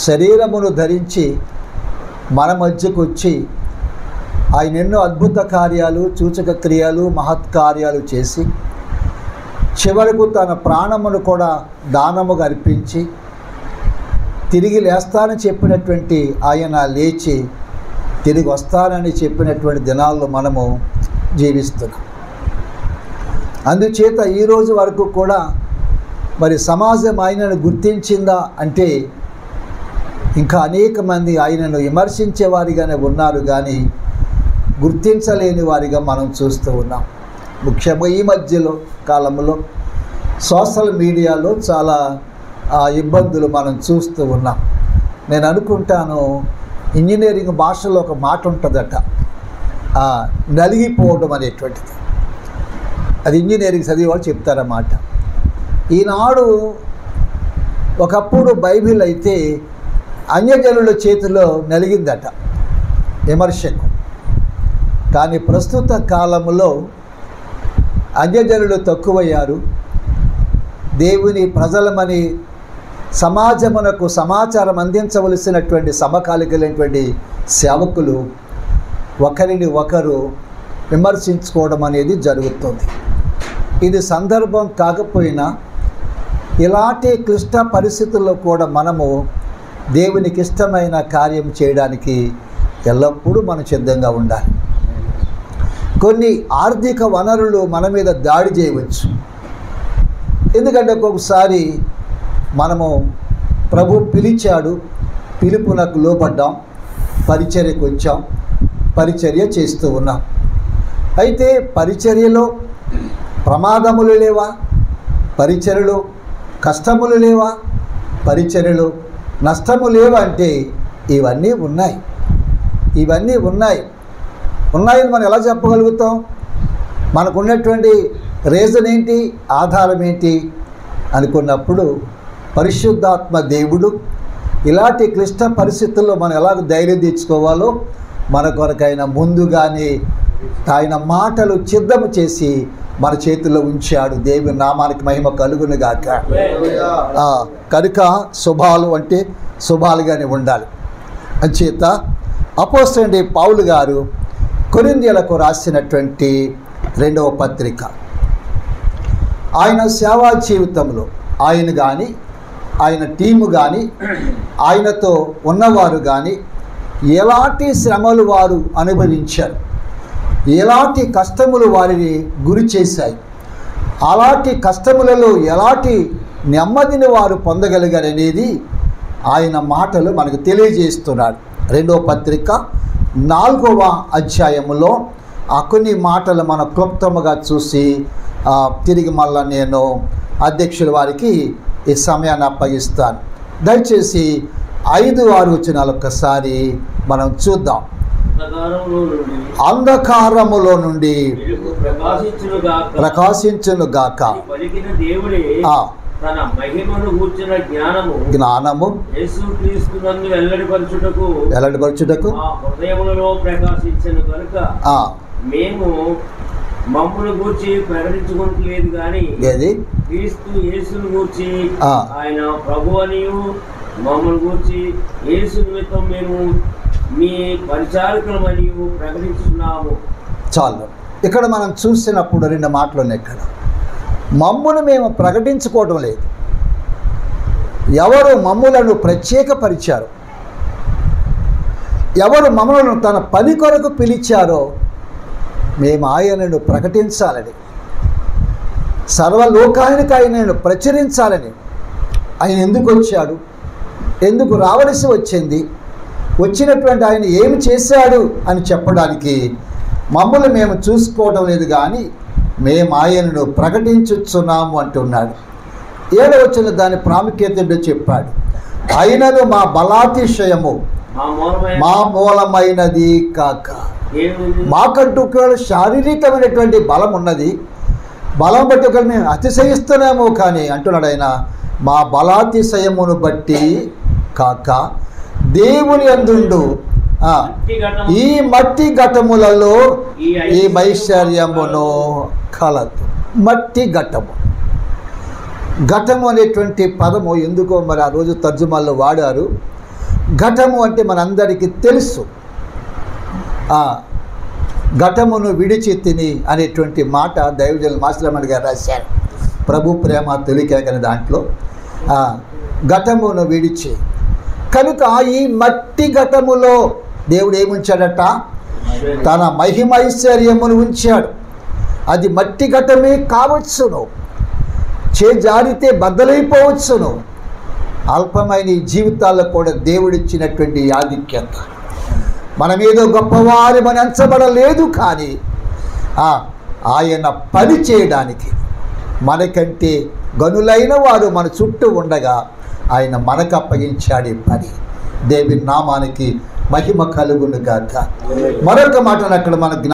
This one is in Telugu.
శరీరమును ధరించి మన మధ్యకు వచ్చి ఆయన ఎన్నో అద్భుత కార్యాలు, సూచక క్రియలు, మహత్కార్యాలు చేసి చివరకు తన ప్రాణమును కూడా దానముగా అర్పించి తిరిగి లేస్తానని చెప్పినటువంటి ఆయన లేచి తిరిగి వస్తానని చెప్పినటువంటి దినాల్లో మనము జీవిస్తున్నాం. అందుచేత ఈరోజు వరకు కూడా మరి సమాజం ఆయనను గుర్తించిందా అంటే ఇంకా అనేక మంది ఆయనను విమర్శించే వారిగానే ఉన్నారు, కానీ గుర్తించలేని వారిగా మనం చూస్తూ ఉన్నాం. ముఖ్యంగా ఈ మధ్యలో కాలంలో సోషల్ మీడియాలో చాలా ఇబ్బందులు మనం చూస్తూ ఉన్నాం. నేను అనుకుంటాను, ఇంజనీరింగ్ భాషలో ఒక మాట ఉంటుందట, నలిగిపోవడం అనేటువంటిది. అది ఇంజనీరింగ్ చదివేవాళ్ళు చెప్తారన్నమాట. ఈనాడు ఒకప్పుడు బైబిల్ అయితే అన్యజనుల చేతిలో నలిగిందట విమర్శకు. కానీ ప్రస్తుత కాలంలో అన్యజనులు తక్కువయ్యారు. దేవుని ప్రజలమని సమాజమునకు సమాచారం అందించవలసినటువంటి సమకాలికమైనటువంటి సేవకులు ఒకరిని ఒకరు విమర్శించుకోవడం అనేది జరుగుతుంది. ఇది సందర్భం కాకపోయినా ఇలాంటి క్లిష్ట పరిస్థితుల్లో కూడా మనము దేవునికి ఇష్టమైన కార్యం చేయడానికి ఎల్లప్పుడూ మనం సిద్ధంగా ఉండాలి. కొన్ని ఆర్థిక వనరులు మన మీద దాడి చేయవచ్చు. ఎందుకంటే ఒక్కొక్కసారి మనము ప్రభు పిలిచాడు, పిలుపునకు లోబడ్డాం, పరిచర్యకు వచ్చాం, పరిచర్య చేస్తూ ఉన్నాం. అయితే పరిచర్యలో ప్రమాదములు లేవా? పరిచర్యలో కష్టములు లేవా? పరిచర్యలో నష్టము లేవా అంటే ఇవన్నీ ఉన్నాయి. ఇవన్నీ ఉన్నాయని మనం ఎలా చెప్పగలుగుతాం? మనకున్నటువంటి రీజన్ ఏంటి, ఆధారం ఏంటి అనుకున్నప్పుడు పరిశుద్ధాత్మ దేవుడు ఇలాంటి క్లిష్ట పరిస్థితుల్లో మనం ఎలాగ ధైర్యం తెచ్చుకోవాలో మన కొరకైనా ముందుగానే ఆయన మాటలు సిద్ధము చేసి మన చేతుల్లో ఉంచాడు. దేవుని నామానికి మహిమ కలుగును గాక. కనుక శుభాలు అంటే శుభాలుగానే ఉండాలి. అంచేత అపోస్తలుడైన పౌలు గారు కొరింథీయులకు రాసినటువంటి 2వ పత్రిక, ఆయన సేవా జీవితంలో ఆయన కానీ, ఆయన టీము కానీ, ఆయనతో ఉన్నవారు కానీ ఎలాంటి శ్రమలు వారు అనుభవించారు, ఎలాంటి కష్టములు వారిని గురి చేశాయి, అలాంటి కష్టములలో ఎలాంటి నెమ్మదిని వారు పొందగలిగారనేది ఆయన మాటలు మనకు తెలియజేస్తున్నాడు. 2వ పత్రిక 4వ అధ్యాయములో కొన్ని మాటలు మనం క్లుప్తముగా చూసి తిరిగి మళ్ళా నేను అధ్యక్షుల వారికి ఈ సమయాన్ని అప్పగిస్తాను. దయచేసి 5-6 వచనాలు ఒక్కసారి మనం చూద్దాం. అంధకారములో నుండి ప్రకాశించునుగాక తన మహిమను గూర్చిన జ్ఞానము యేసుక్రీస్తునందు వెల్లడిపరచుటకు ఆ హృదయములలో ప్రకాశించెను కనుక మేము మమ్మును గూర్చి ప్రకటించుకోవట్లేదు కానీ క్రీస్తు యేసును గూర్చి ఆయన ప్రభువనియు మమ్మల్ని గూర్చి యేసు నిమిత్తం మేము మీ పరిచారకులమనియు ప్రకటించున్నాము. చాలు. ఇక్కడ మనం చూసినప్పుడు 2 మాటలు ఉన్నాయి. ఇక్కడ మమ్మును మేము ప్రకటించుకోవడం లేదు. ఎవరు మమ్ములను ప్రత్యేకపరిచారో, ఎవరు మమ్మలను తన పని కొరకు పిలిచారో మేము ఆయనను ప్రకటించాలని, సర్వలోకానికి ఆయనను ప్రచురించాలని. ఆయన ఎందుకు వచ్చాడు, ఎందుకు రావలసి వచ్చింది, వచ్చినటువంటి ఆయన ఏమి చేశాడు అని చెప్పడానికి మమ్మల్ని మేము చూసుకోవడం లేదు, కానీ మేము ఆయనను ప్రకటించుచున్నాము అంటున్నాడు. 7వ వచనం దాని ప్రాముఖ్యత ఏంటో చెప్పాడు. ఆయనను మా బలాతిశయము మా మూలమైనది కాక. మాకంటూ శారీరకమైనటువంటి బలం ఉన్నది, బలం బట్టి ఒకరు మేము అతిశయిస్తున్నాము, కానీ అంటున్నాడు ఆయన మా బలాతిశయమును బట్టి కాక దేవుని అందుండు ఈ మట్టి ఘటములలో ఈ ఐశ్వర్యమును కలదు. మట్టి ఘటము, ఘటము అనేటువంటి పదము ఎందుకో మరి ఆ రోజు తర్జుమాల్లో వాడారు. ఘటము అంటే మనందరికీ తెలుసు. ఘటమును విడిచి తిని అనేటువంటి మాట దైవజనులు మాస్టర్మణి గారు రాశారు. ప్రభు ప్రేమ తొలికేకని దాంట్లో ఘటమును విడిచి. కనుక ఈ మట్టి ఘటములో దేవుడు ఏముంచాడట? తన మహిమైశ్వర్యమును ఉంచాడు. అది మట్టి ఘటమే కావచ్చును, చేజారితే బద్దలైపోవచ్చును. అల్పమైన ఈ జీవితాల్లో కూడా దేవుడిచ్చినటువంటి ఆధిక్యత. మనమేదో గొప్పవారిమని ఎంచబడలేదు, కానీ ఆయన పని చేయడానికి మనకంటే గనులైన వారు మన చుట్టూ ఉండగా ఆయన మనకు అప్పగించాడు ఈ పని. దేవుని నామానికి మహిమ కలుగును గాక. మరొక మాటను అక్కడ మన